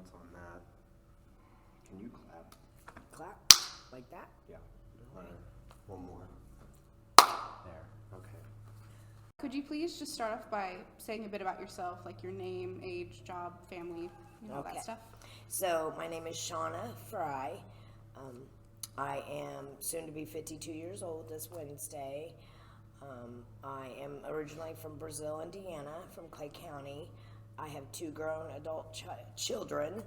thoughts on that? Can you clap? Clap like that? Yeah. All right. One more. There. Okay. Could you please just start off by saying a bit about yourself, like your name, age, job, family, all that stuff? So my name is Shonna Frye. I am soon to be 52 years old this Wednesday. I am originally from Brazil, Indiana, from Clay County. I have two grown adult children,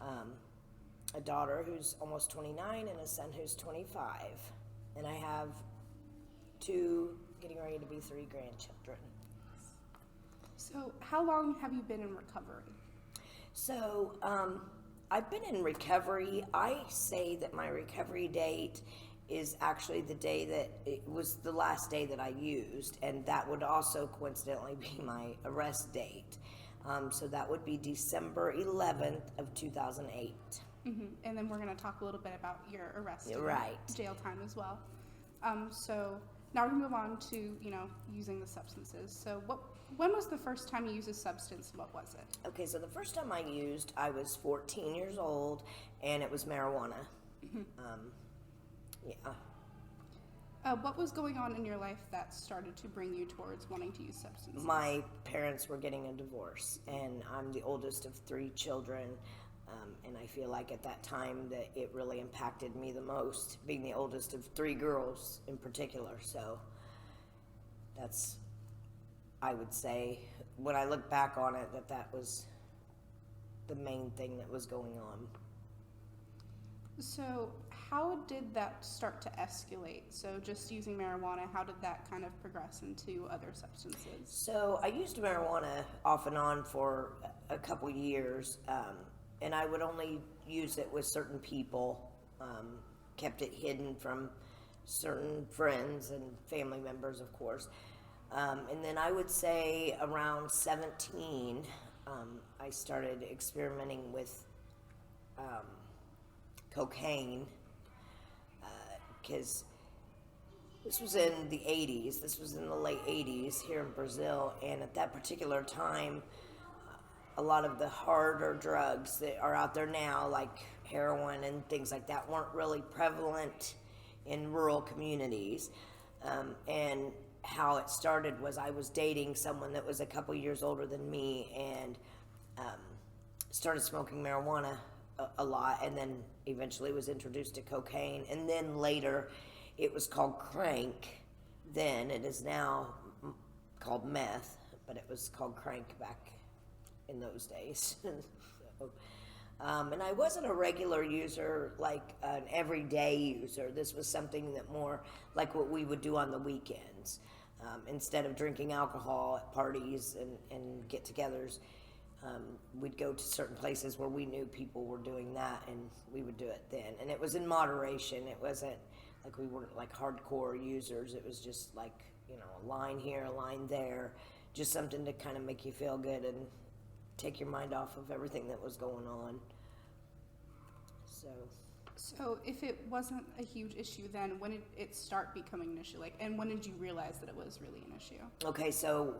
a daughter who's almost 29 and a son who's 25. And I have two, getting ready to be 3 grandchildren. So how long have you been in recovery? So, I've been in recovery. I say that my recovery date is actually the day that it was the last day that I used, and that would also coincidentally be my arrest date. So that would be December 11th of 2008. Mm-hmm. And then we're going to talk a little bit about your arrest and Right. jail time as well. So now we're going to move on to, using the substances. So when was the first time you used a substance? What was it? Okay, so the first time I used, I was 14 years old, and it was marijuana. Mm-hmm. Yeah. What was going on in your life that started to bring you towards wanting to use substances? My parents were getting a divorce, and I'm the oldest of 3 children, and I feel like at that time that it really impacted me the most, being the oldest of 3 girls in particular. So that's, I would say, when I look back on it, that was the main thing that was going on. So how did that start to escalate? So just using marijuana, how did that kind of progress into other substances? So I used marijuana off and on for a couple years, and I would only use it with certain people, kept it hidden from certain friends and family members, of course. And then I would say around 17, I started experimenting with cocaine, because this was in the 80s. This was in the late 80s here in Brazil, and at that particular time, a lot of the harder drugs that are out there now, like heroin and things like that, weren't really prevalent in rural communities. And how it started was I was dating someone that was a couple years older than me, and started smoking marijuana a lot, and then eventually was introduced to cocaine, and then later it was called crank. Then it is now called meth, but it was called crank back in those days. So, and I wasn't a regular user, like an everyday user. This was something that more like what we would do on the weekends. Instead of drinking alcohol at parties and get-togethers, we'd go to certain places where we knew people were doing that, and we would do it then. And it was in moderation. It wasn't like we weren't like hardcore users. It was just like, a line here, a line there, just something to kind of make you feel good and take your mind off of everything that was going on. So if it wasn't a huge issue then, when did it start becoming an issue? And when did you realize that it was really an issue? Okay, so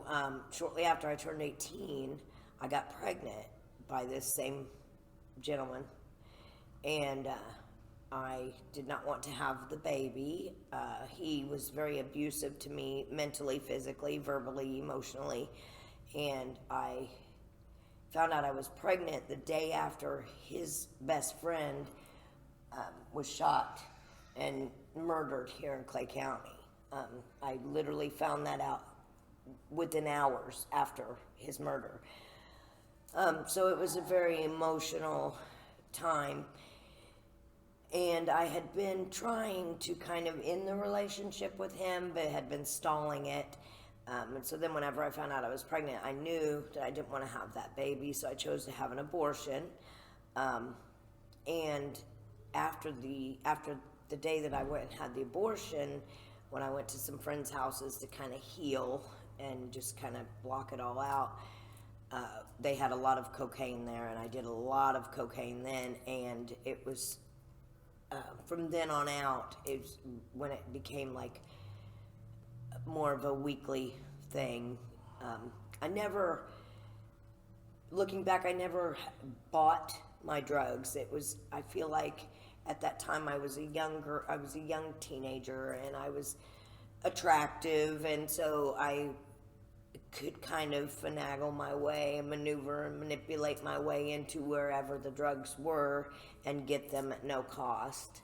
shortly after I turned 18, I got pregnant by this same gentleman, and I did not want to have the baby. He was very abusive to me mentally, physically, verbally, emotionally, and I found out I was pregnant the day after his best friend was shot and murdered here in Clay County. I literally found that out within hours after his murder. So it was a very emotional time, and I had been trying to kind of end the relationship with him, but had been stalling it. And so then whenever I found out I was pregnant, I knew that I didn't want to have that baby, so I chose to have an abortion. And after the day that I went and had the abortion, when I went to some friends' houses to kind of heal and just kind of block it all out, they had a lot of cocaine there, and I did a lot of cocaine then, and it was from then on out, it's when it became like more of a weekly thing. Looking back, I never bought my drugs. I feel like at that time I was a young teenager, and I was attractive, and so I could kind of finagle my way and maneuver and manipulate my way into wherever the drugs were and get them at no cost.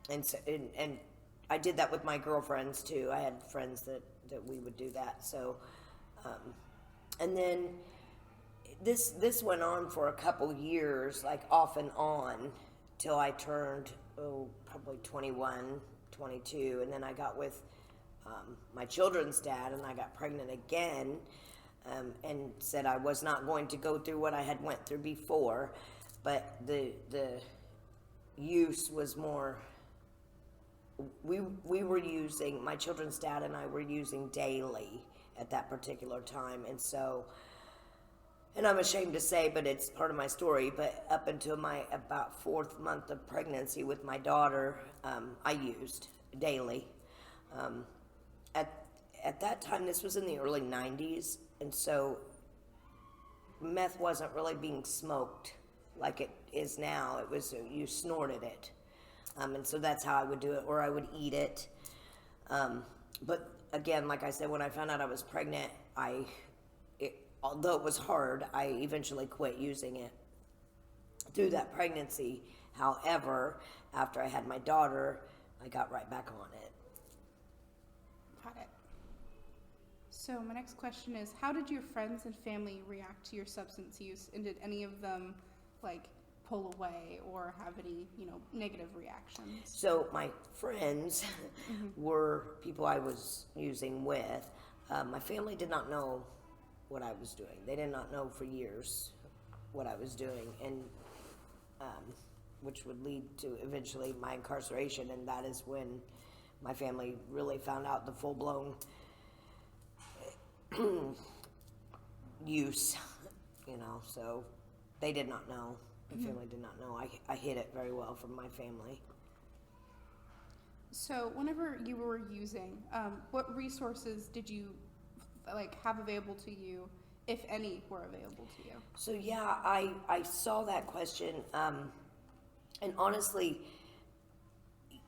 And I did that with my girlfriends too. I had friends that we would do that. So, and then this went on for a couple years, like off and on, till I turned, probably 21, 22, and then I got with my children's dad, and I got pregnant again, and said I was not going to go through what I had went through before, but the use was more. We were using, my children's dad and I were using daily at that particular time, and so, and I'm ashamed to say, but it's part of my story, but up until my about 4th month of pregnancy with my daughter, I used daily. At that time, this was in the early 90s, and so meth wasn't really being smoked like it is now. It was, you snorted it. And so that's how I would do it, or I would eat it. But again, like I said, when I found out I was pregnant, although it was hard, I eventually quit using it through that pregnancy. However, after I had my daughter, I got right back on it. Got it. So my next question is, how did your friends and family react to your substance use, and did any of them pull away or have any negative reactions? So my friends were people I was using with. My family did not know what I was doing. They did not know for years what I was doing, and which would lead to eventually my incarceration, and that is when my family really found out the full-blown use, so they did not know. My family did not know. I hid it very well from my family. So whenever you were using, what resources did you have available to you, if any were available to you? So yeah, I saw that question, and honestly,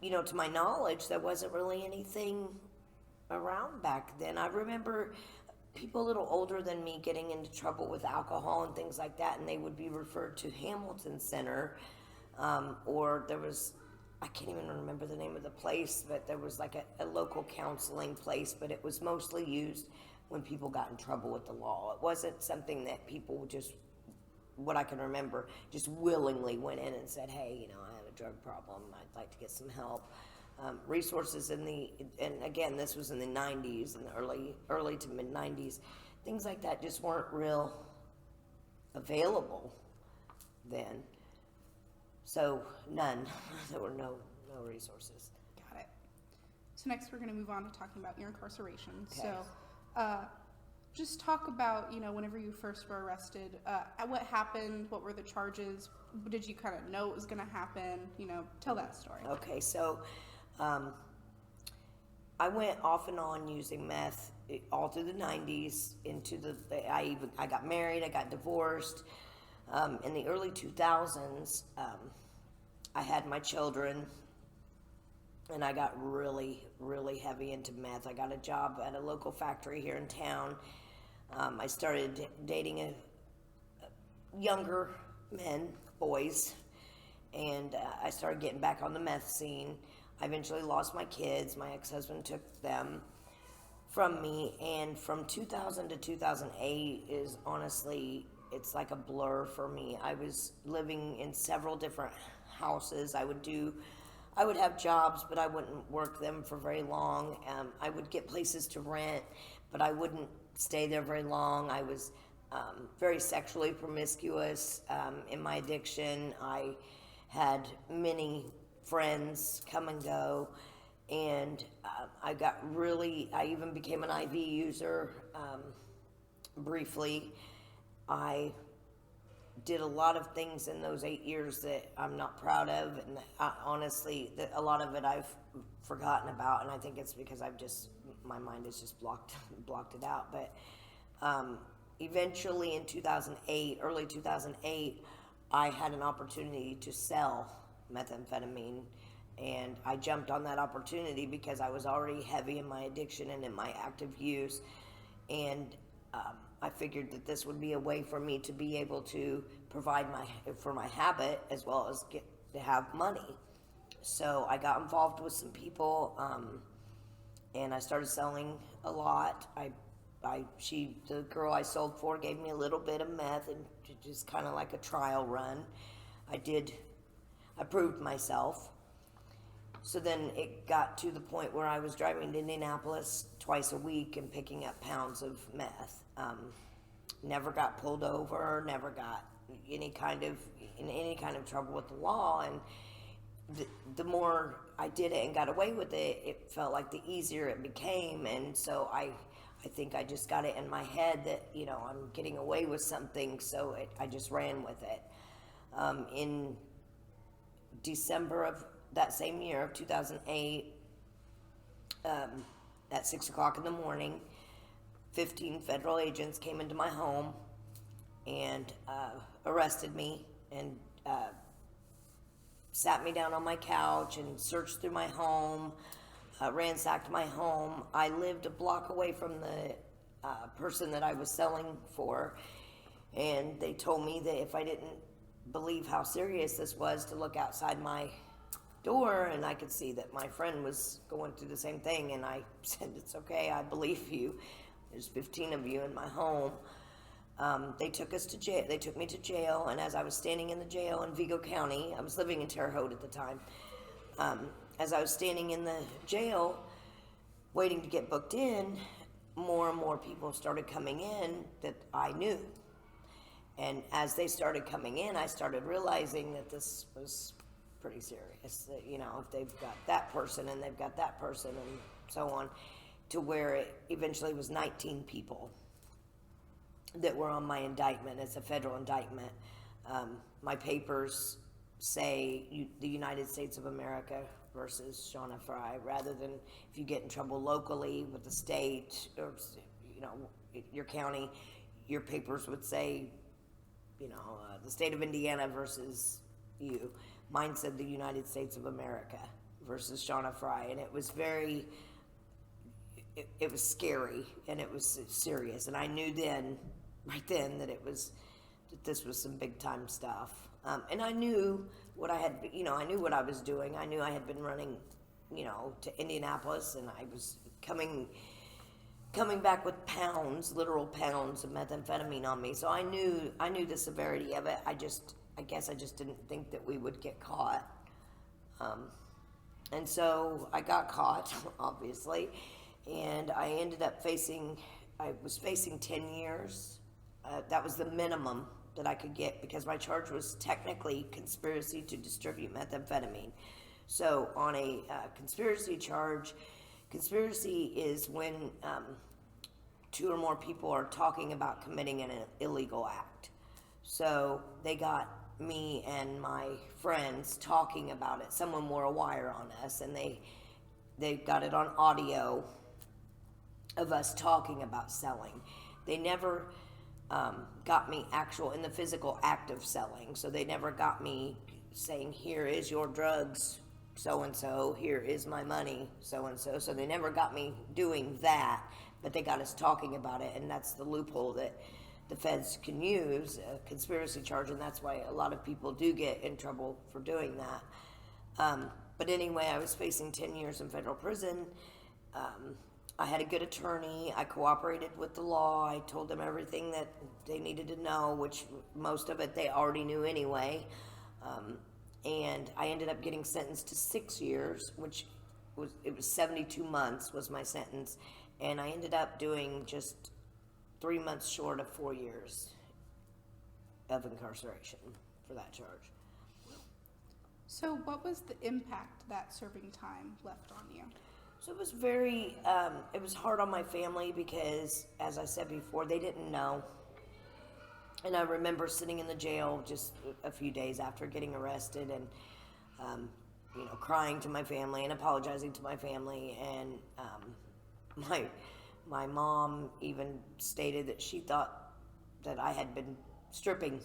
to my knowledge, there wasn't really anything around back then. I remember people a little older than me getting into trouble with alcohol and things like that, and they would be referred to Hamilton Center, or there was, I can't even remember the name of the place, but there was a local counseling place, but it was mostly used when people got in trouble with the law. It wasn't something that people just, what I can remember, just willingly went in and said, hey, I have a drug problem, I'd like to get some help. Resources and again, this was in the 90s, in the early to mid 90s, things like that just weren't real available then. So none. There were no resources. Got it. So next we're going to move on to talking about your incarceration. Okay. So just talk about, whenever you first were arrested, what happened, what were the charges, did you kind of know it was going to happen, tell that story. Okay, so I went off and on using meth all through the 90s I got married, I got divorced. In the early 2000s, I had my children, and I got really, really heavy into meth. I got a job at a local factory here in town. I started dating younger men, boys, and I started getting back on the meth scene. I eventually lost my kids. My ex-husband took them from me, and from 2000 to 2008 is honestly, it's like a blur for me. I was living in several different houses. I would have jobs, but I wouldn't work them for very long. I would get places to rent, but I wouldn't stay there very long. I was very sexually promiscuous in my addiction. I had many friends come and go, and I even became an IV user briefly. I did a lot of things in those 8 years that I'm not proud of, and honestly, a lot of it I've forgotten about, and I think it's because my mind has just blocked it out. But eventually in 2008, early 2008, I had an opportunity to sell methamphetamine, and I jumped on that opportunity because I was already heavy in my addiction and in my active use, and I figured that this would be a way for me to be able to provide for my habit as well as get to have money. So I got involved with some people, and I started selling a lot. The girl I sold for gave me a little bit of meth, and just kind of like a trial run. I proved myself. So then it got to the point where I was driving to Indianapolis twice a week and picking up pounds of meth. Never got pulled over, never got in any kind of trouble with the law, and the more I did it and got away with it, it felt like the easier it became. And so I think I just got it in my head that, I'm getting away with something, so I just ran with it. In December of that same year of 2008, at 6 o'clock in the morning, 15 federal agents came into my home and arrested me and sat me down on my couch and searched through my home, ransacked my home. I lived a block away from the person that I was selling for, and they told me that if I didn't believe how serious this was, to look outside my door, and I could see that my friend was going through the same thing. And I said, it's okay, I believe you. There's 15 of you in my home. They took us to jail. They took me to jail, and as I was standing in the jail in Vigo County, I was living in Terre Haute at the time. As I was standing in the jail, waiting to get booked in, more and more people started coming in that I knew. And as they started coming in, I started realizing that this was pretty serious. That, if they've got that person and they've got that person and so on, to where it eventually was 19 people that were on my indictment. It's a federal indictment. My papers say the United States of America versus Shonna Frye, rather than if you get in trouble locally with the state or your county, your papers would say the state of Indiana versus you. Mine said the United States of America versus Shonna Frye, and it was it was scary, and it was serious, and I knew right then that this was some big time stuff. And I knew what I knew what I was doing. I knew I had been running, to Indianapolis, and I was coming back with literal pounds of methamphetamine on me. So I knew the severity of it. I guess I just didn't think that we would get caught. And so I got caught, obviously, and I ended up I was facing 10 years. That was the minimum that I could get, because my charge was technically conspiracy to distribute methamphetamine. So on a conspiracy charge, conspiracy is when two or more people are talking about committing an illegal act. So they got me and my friends talking about it. Someone wore a wire on us, and they got it on audio of us talking about selling. They never got me in the physical act of selling. So they never got me saying, here is your drugs, so-and-so, here is my money, so-and-so. So they never got me doing that, but they got us talking about it, and that's the loophole that the feds can use, a conspiracy charge, and that's why a lot of people do get in trouble for doing that. But anyway, I was facing 10 years in federal prison. I had a good attorney. I cooperated with the law. I told them everything that they needed to know, which most of it they already knew anyway. And I ended up getting sentenced to 6 years, which was 72 months was my sentence. And I ended up doing just 3 months short of 4 years of incarceration for that charge. So what was the impact that serving time left on you? So it was it was hard on my family because, as I said before, they didn't know. And I remember sitting in the jail just a few days after getting arrested and, crying to my family and apologizing to my family. And my mom even stated that she thought that I had been stripping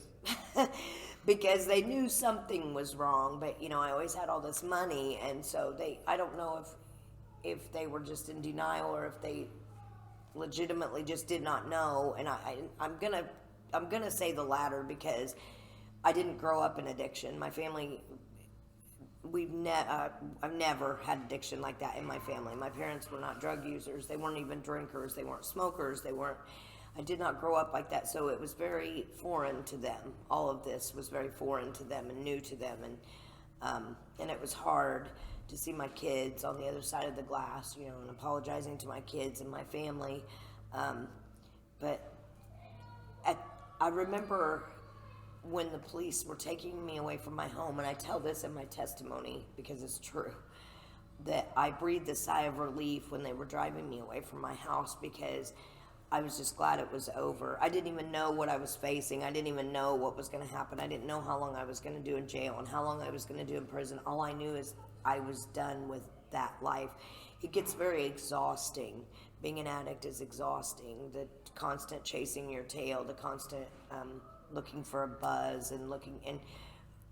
because they knew something was wrong. But I always had all this money, and so I don't know if they were just in denial or if they legitimately just did not know. And I'm gonna say the latter, because I didn't grow up in addiction. My family, I've never had addiction like that in my family. My parents were not drug users. They weren't even drinkers. They weren't smokers. I did not grow up like that, so it was very foreign to them. All of this was very foreign to them and new to them, and it was hard to see my kids on the other side of the glass, and apologizing to my kids and my family. But I remember when the police were taking me away from my home, and I tell this in my testimony because it's true, that I breathed a sigh of relief when they were driving me away from my house, because I was just glad it was over. I didn't even know what I was facing. I didn't even know what was going to happen. I didn't know how long I was going to do in jail and how long I was going to do in prison. All I knew is I was done with that life. It gets very exhausting. Being an addict is exhausting. The constant chasing your tail, the constant looking for a buzz and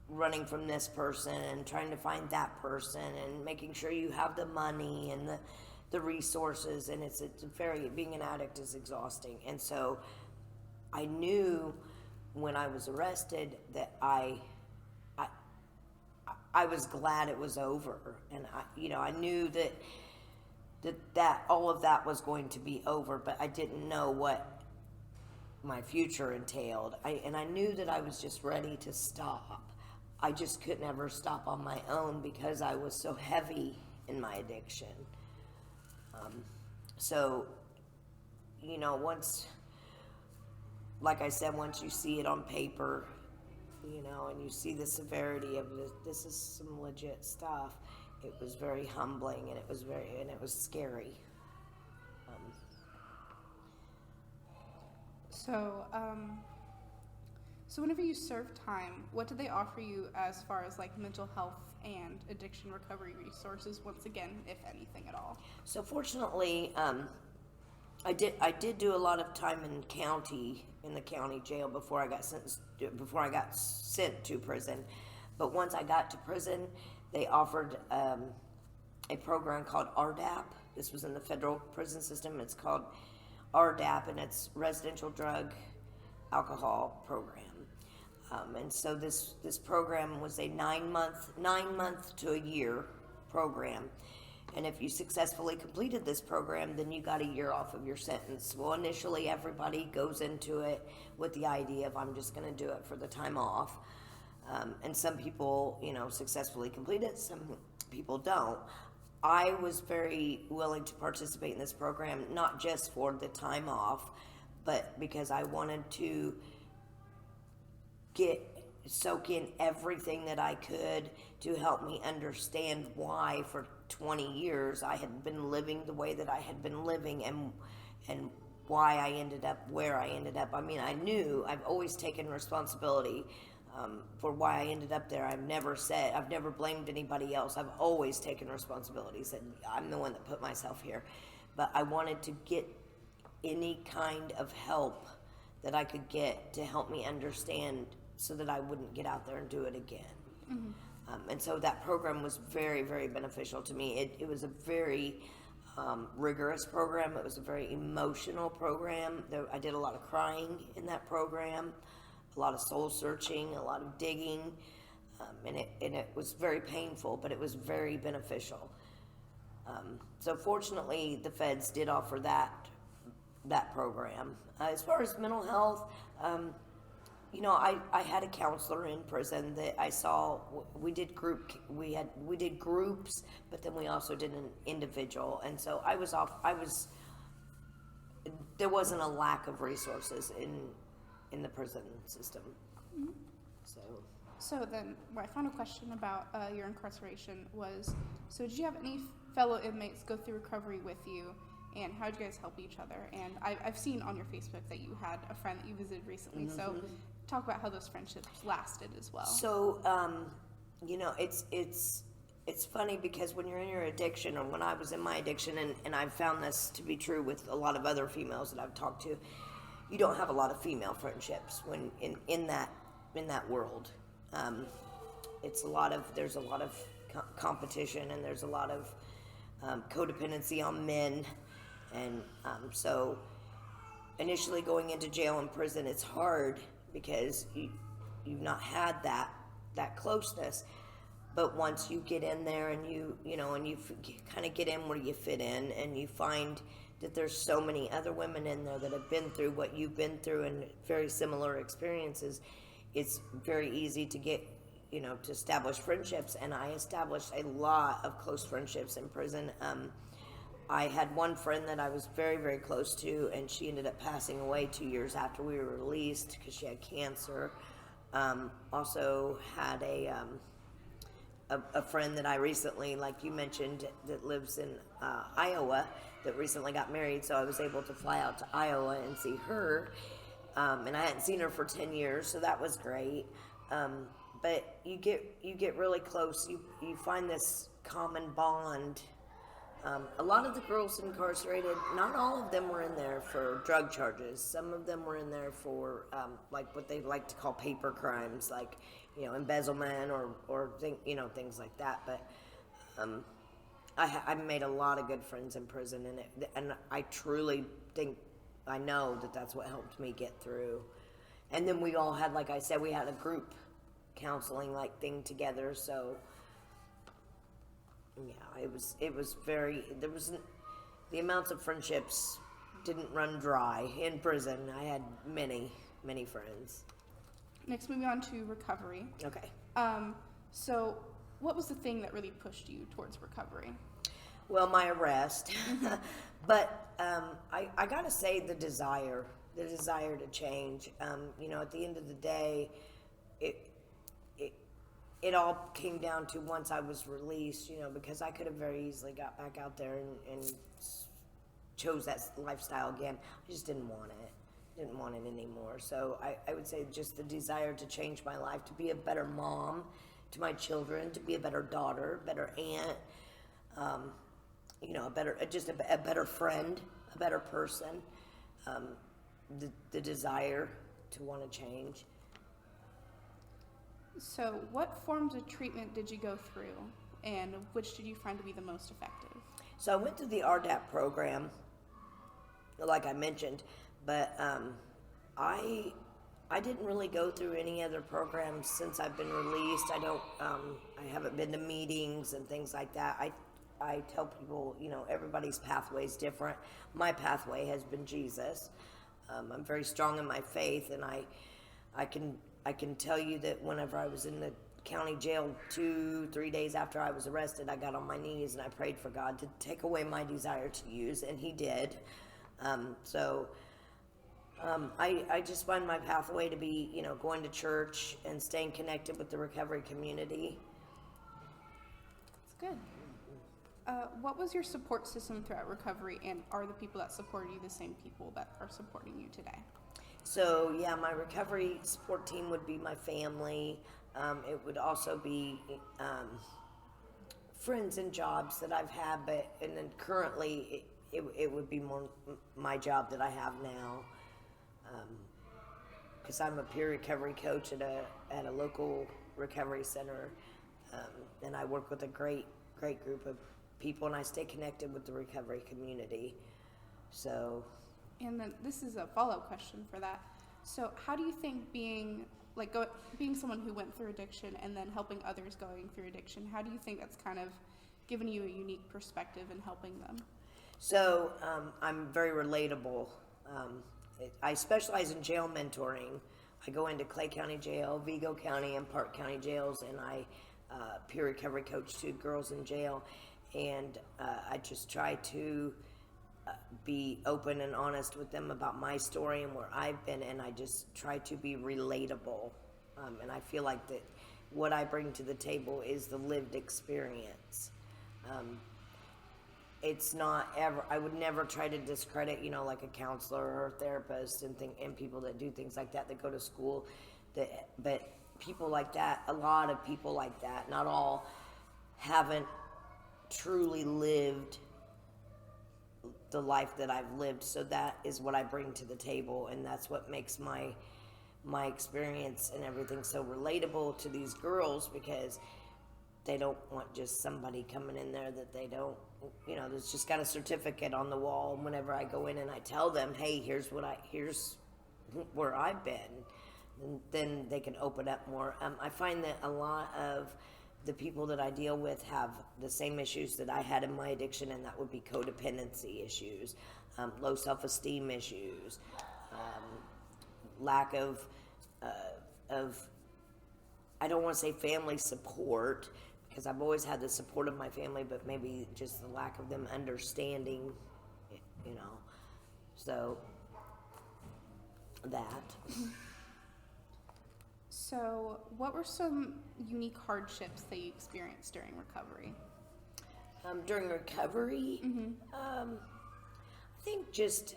running from this person and trying to find that person and making sure you have the money and the resources, and it's being an addict is exhausting. And so I knew when I was arrested that I was glad it was over, and I knew that all of that was going to be over, but I didn't know what my future entailed. And I knew that I was just ready to stop. I just couldn't ever stop on my own because I was so heavy in my addiction. So, once, like I said, once you see it on paper, and you see the severity of this is some legit stuff, it was very humbling, and it was scary. So whenever you serve time, what do they offer you as far as like mental health and addiction recovery resources, once again, if anything at all? So fortunately, I did do a lot of time in the county jail before I got sent to prison. But once I got to prison, they offered a program called RDAP. This was in the federal prison system. It's called RDAP, and it's Residential Drug Alcohol Program. And so this program was a 9 month to a year program. And if you successfully completed this program, then you got a year off of your sentence. Well, initially everybody goes into it with the idea of, I'm just going to do it for the time off. And some people, successfully complete it, some people don't. I was very willing to participate in this program, not just for the time off, but because I wanted to soak in everything that I could to help me understand why for 20 years I had been living the way that I had been living, and why I ended up where I ended up. I mean, I've always taken responsibility for why I ended up there. I've never blamed anybody else. I've always taken responsibility, said I'm the one that put myself here. But I wanted to get any kind of help that I could get to help me understand, so that I wouldn't get out there and do it again. Mm-hmm. And so that program was very, very beneficial to me. It was a very rigorous program. It was a very emotional program. I did a lot of crying in that program, a lot of soul searching, a lot of digging, and it was very painful, but it was very beneficial. So fortunately, the feds did offer that program. As far as mental health, I had a counselor in prison that I saw. We did groups, but then we also did an individual, and so there wasn't a lack of resources in the prison system. Mm-hmm. So then my final question about your incarceration was, so did you have any fellow inmates go through recovery with you? And how did you guys help each other? And I've seen on your Facebook that you had a friend that you visited recently. Mm-hmm. So talk about how those friendships lasted as well. So, it's funny because when you're in your addiction, or when I was in my addiction, and I've found this to be true with a lot of other females that I've talked to, you don't have a lot of female friendships when in that in that world. There's a lot of competition, and there's a lot of codependency on men, and so initially going into jail and prison, it's hard because you've not had that closeness. But once you get in there and you kind of get in where you fit in, and you find that there's so many other women in there that have been through what you've been through and very similar experiences, it's very easy to get, to establish friendships. And I established a lot of close friendships in prison. I had one friend that I was very, very close to, and she ended up passing away 2 years after we were released because she had cancer. Also had a friend that I recently, like you mentioned, that lives in Iowa, that recently got married, so I was able to fly out to Iowa and see her. And I hadn't seen her for 10 years, so that was great. But you get really close. You find this common bond. A lot of the girls incarcerated, not all of them were in there for drug charges. Some of them were in there for like what they like to call paper crimes, like embezzlement or things like that. But I made a lot of good friends in prison, and I truly think I know that that's what helped me get through. And then we all had, like I said, we had a group counseling like thing together. So yeah, it was very, the amounts of friendships didn't run dry in prison. I had many friends. Next, moving on to recovery. Okay. So what was the thing that really pushed you towards recovery? Well, my arrest, but I gotta say the desire to change. At the end of the day, it all came down to once I was released, because I could have very easily got back out there and chose that lifestyle again. I just didn't want it anymore. So I would say just the desire to change my life, to be a better mom to my children, to be a better daughter, better aunt, a better friend, a better person, the desire to want to change. So what forms of treatment did you go through, and which did you find to be the most effective? So I went through the RDAP program, like I mentioned, but I didn't really go through any other programs since I've been released. I haven't been to meetings and things like that. I tell people, everybody's pathway is different. My pathway has been Jesus. I'm very strong in my faith, and I can tell you that whenever I was in the county jail 2-3 days after I was arrested, I got on my knees and I prayed for God to take away my desire to use, and He did. I just find my pathway to be, going to church and staying connected with the recovery community. That's good. What was your support system throughout recovery, and are the people that supported you the same people that are supporting you today? So yeah, my recovery support team would be my family. It would also be friends and jobs that I've had, and then currently it would be more my job that I have now, because I'm a peer recovery coach at a local recovery center, and I work with a great group of people, and I stay connected with the recovery community. So. And then this is a follow-up question for that. So how do you think being someone who went through addiction and then helping others going through addiction, how do you think that's kind of given you a unique perspective in helping them? So I'm very relatable. I specialize in jail mentoring. I go into Clay County Jail, Vigo County, and Park County jails, and I peer recovery coach 2 girls in jail. And I just try to be open and honest with them about my story and where I've been, and I just try to be relatable. And I feel like that what I bring to the table is the lived experience. It's not ever, I would never try to discredit, like a counselor or a therapist and people that do things like that go to school. But people like that, a lot of people like that, not all, haven't truly lived the life that I've lived. So that is what I bring to the table, and that's what makes my my experience and everything so relatable to these girls, because they don't want just somebody coming in there that they don't, that's just got a certificate on the wall. And whenever I go in and I tell them, hey, here's where I've been, and then they can open up more. I find that a lot of the people that I deal with have the same issues that I had in my addiction, and that would be codependency issues, low self-esteem issues, lack of I don't want to say family support, because I've always had the support of my family, but maybe just the lack of them understanding, so that. So, what were some unique hardships that you experienced during recovery? During recovery, I think just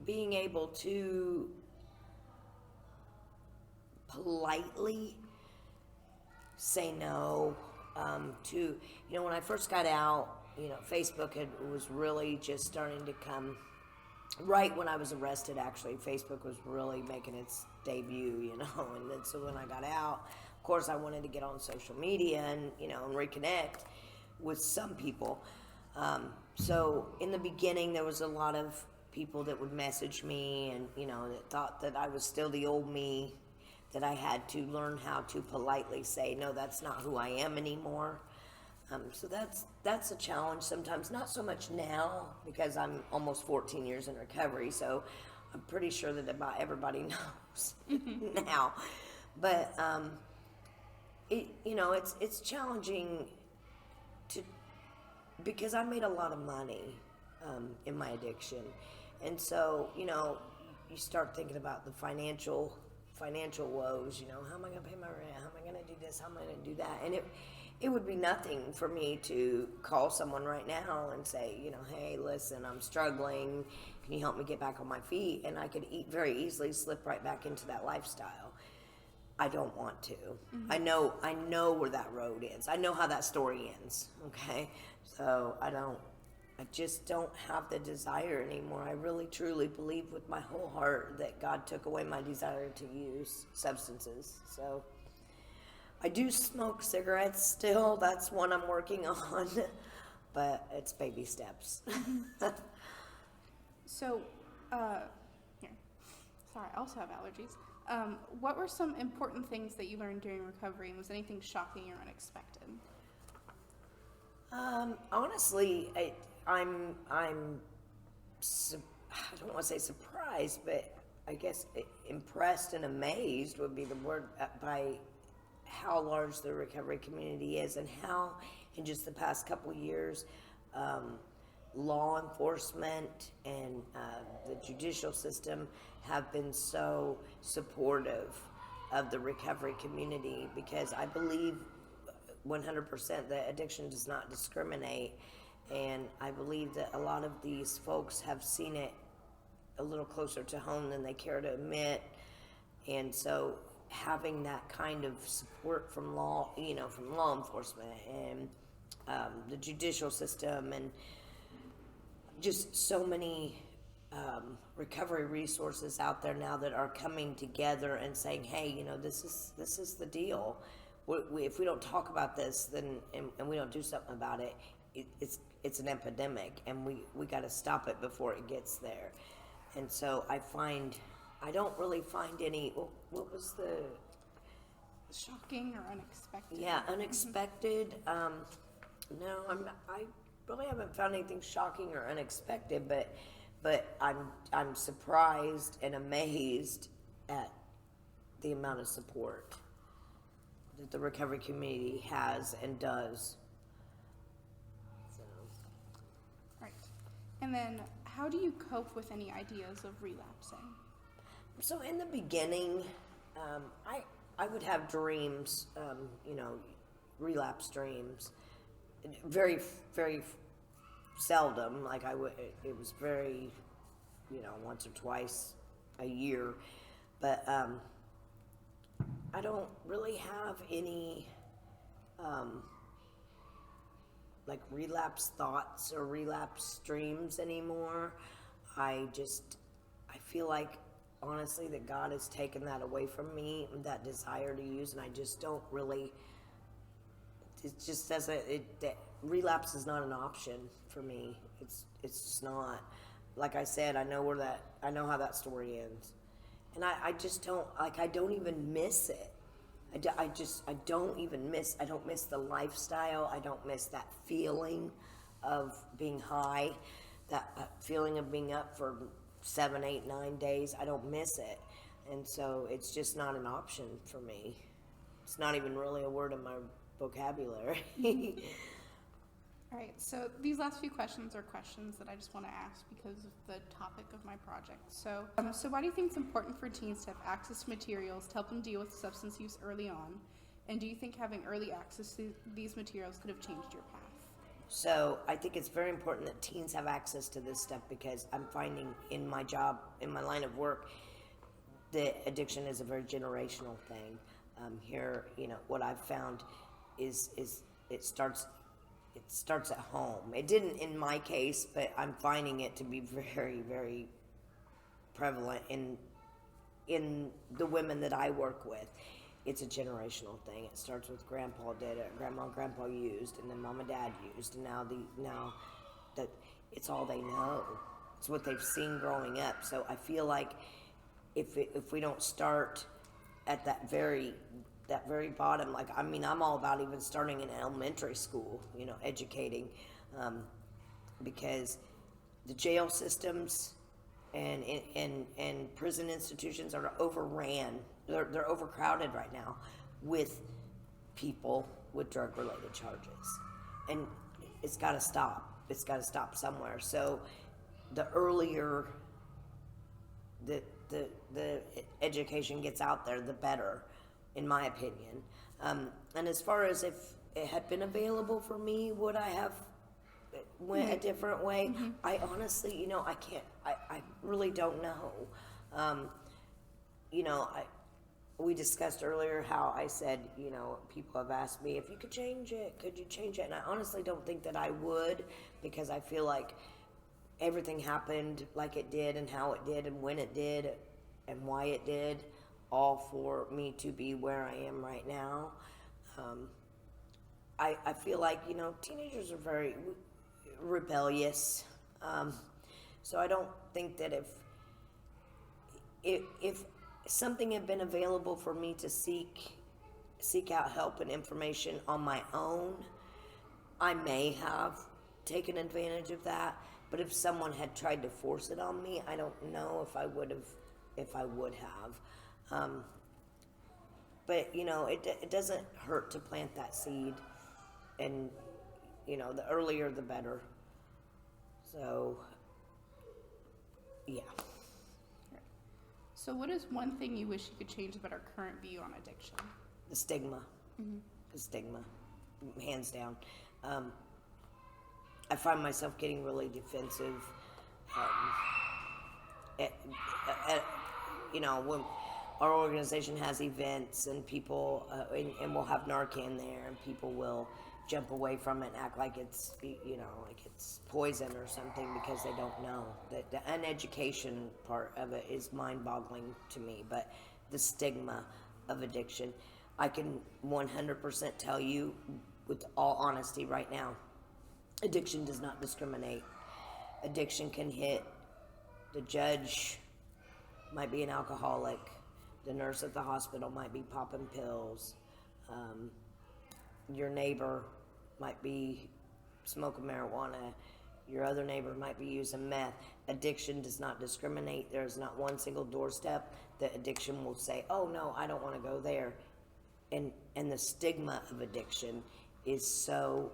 being able to politely say no to, when I first got out, Facebook was really just starting to come. Right when I was arrested, actually, Facebook was really making its debut, and then so when I got out, of course, I wanted to get on social media and, and reconnect with some people. So in the beginning, there was a lot of people that would message me and, that thought that I was still the old me, that I had to learn how to politely say, no, that's not who I am anymore. So that's a challenge sometimes, not so much now, because I'm almost 14 years in recovery, so I'm pretty sure that about everybody knows now. But it's challenging because I made a lot of money in my addiction, and so you start thinking about the financial woes. How am I going to pay my rent? How am I going to do this? How am I going to do that? And it would be nothing for me to call someone right now and say, hey, listen, I'm struggling. Can you help me get back on my feet? And I could very easily slip right back into that lifestyle. I don't want to. I know where that road is. I know how that story ends. Okay, so I just don't have the desire anymore. I really truly believe with my whole heart that God took away my desire to use substances. So I do smoke cigarettes still. That's one I'm working on, but it's baby steps. So, here. Sorry, I also have allergies. What were some important things that you learned during recovery, and was anything shocking or unexpected? Honestly, I don't want to say surprised, but I guess impressed and amazed would be the word, by how large the recovery community is, and how in just the past couple years law enforcement and the judicial system have been so supportive of the recovery community, because I believe 100% that addiction does not discriminate, and I believe that a lot of these folks have seen it a little closer to home than they care to admit, and so having that kind of support from law enforcement and the judicial system, and just so many recovery resources out there now that are coming together and saying, hey, this is the deal. If we don't talk about this, then and we don't do something about it, it's an epidemic, and we got to stop it before it gets there. And so I don't really find any. What was the shocking or unexpected? Yeah, unexpected. No, I really haven't found anything shocking or unexpected, but I'm surprised and amazed at the amount of support that the recovery community has and does. So. Right. And then, how do you cope with any ideas of relapsing? So in the beginning, I would have dreams, relapse dreams. Very, very seldom. Like it was very, once or twice a year. But I don't really have any like relapse thoughts or relapse dreams anymore. I just I feel like, honestly, that God has taken that away from me, that desire to use, and I just don't really, it just doesn't, relapse is not an option for me. It's just not. Like I said, I know how that story ends. And I just don't, I don't even miss it. I don't miss the lifestyle. I don't miss that feeling of being high, that feeling of being up for 7, 8, 9 days. I don't miss it. And so it's just not an option for me. It's not even really a word in my vocabulary. All right, so these last few questions are questions that I just want to ask because of the topic of my project. So why do you think it's important for teens to have access to materials to help them deal with substance use early on? And do you think having early access to these materials could have changed your path? So I think it's very important that teens have access to this stuff, because I'm finding in my job, in my line of work, that addiction is a very generational thing. Here, what I've found is it starts at home. It didn't in my case, but I'm finding it to be very, very prevalent in the women that I work with. It's a generational thing. It starts with grandpa did it, grandma and grandpa used, and then mom and dad used, and now that it's all they know. It's what they've seen growing up. So I feel like if we don't start at that very bottom, I'm all about even starting in elementary school, educating, because the jail systems and prison institutions are overran. They're overcrowded right now with people with drug-related charges, and it's got to stop. It's got to stop somewhere. So the earlier the education gets out there, the better, in my opinion. And as far as if it had been available for me, would I have went a different way? Mm-hmm. I honestly, I can't. I really don't know. We discussed earlier how I said, people have asked me, if you could change it, could you change it? And I honestly don't think that I would, because I feel like everything happened like it did, and how it did, and when it did, and why it did, all for me to be where I am right now. I feel like, teenagers are very rebellious. So I don't think that if something had been available for me to seek out help and information on my own, I may have taken advantage of that. But if someone had tried to force it on me, I don't know if I would have. But it doesn't hurt to plant that seed, and the earlier the better. So yeah. So what is one thing you wish you could change about our current view on addiction? The stigma. Mm-hmm. The stigma, hands down. I find myself getting really defensive. When our organization has events and people, and we'll have Narcan there, and people will jump away from it and act like it's, like it's poison or something, because they don't know. The uneducation part of it is mind-boggling to me. But the stigma of addiction, I can 100% tell you with all honesty right now, addiction does not discriminate. Addiction can hit the judge, might be an alcoholic, the nurse at the hospital might be popping pills, your neighbor might be smoking marijuana, your other neighbor might be using meth. Addiction does not discriminate. There's not one single doorstep that addiction will say, oh no, I don't want to go there. And the stigma of addiction is so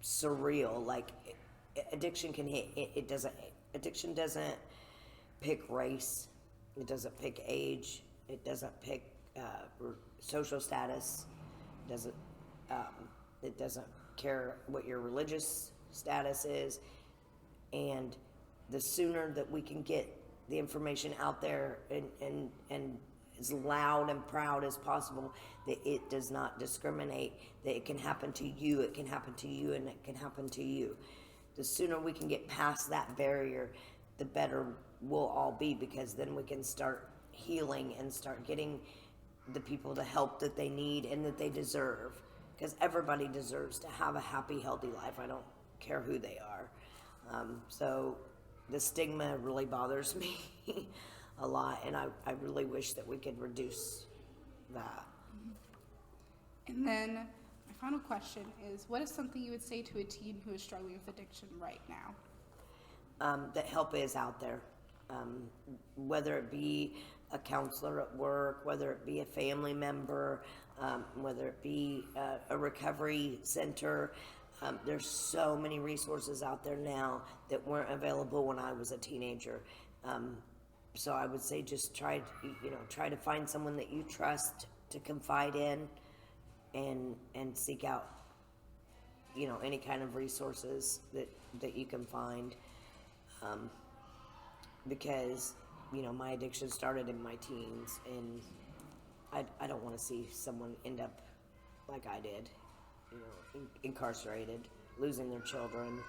surreal. Like, addiction can hit, addiction doesn't pick race, it doesn't pick age, it doesn't pick social status, it doesn't care what your religious status is. And the sooner that we can get the information out there and as loud and proud as possible, that it does not discriminate, that it can happen to you, it can happen to you, and it can happen to you. The sooner we can get past that barrier, the better we'll all be, because then we can start healing and start getting the people the help that they need and that they deserve. Because everybody deserves to have a happy, healthy life. I don't care who they are. So the stigma really bothers me a lot, and I really wish that we could reduce that. And then my final question is, what is something you would say to a teen who is struggling with addiction right now? That help is out there. Whether it be a counselor at work, whether it be a family member, whether it be a recovery center. There's so many resources out there now that weren't available when I was a teenager. So I would say just try to find someone that you trust to confide in, and seek out, any kind of resources that you can find. Because, my addiction started in my teens, and I don't want to see someone end up like I did, incarcerated, losing their children.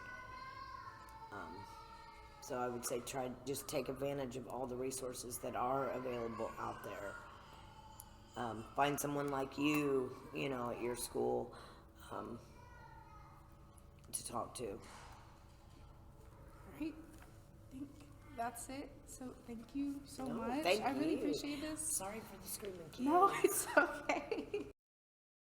So I would say just take advantage of all the resources that are available out there. Find someone like you, at your school, to talk to. All right. I think that's it. So thank you so much. Thank I really you. appreciate this. Sorry for the screaming kids. No, it's okay.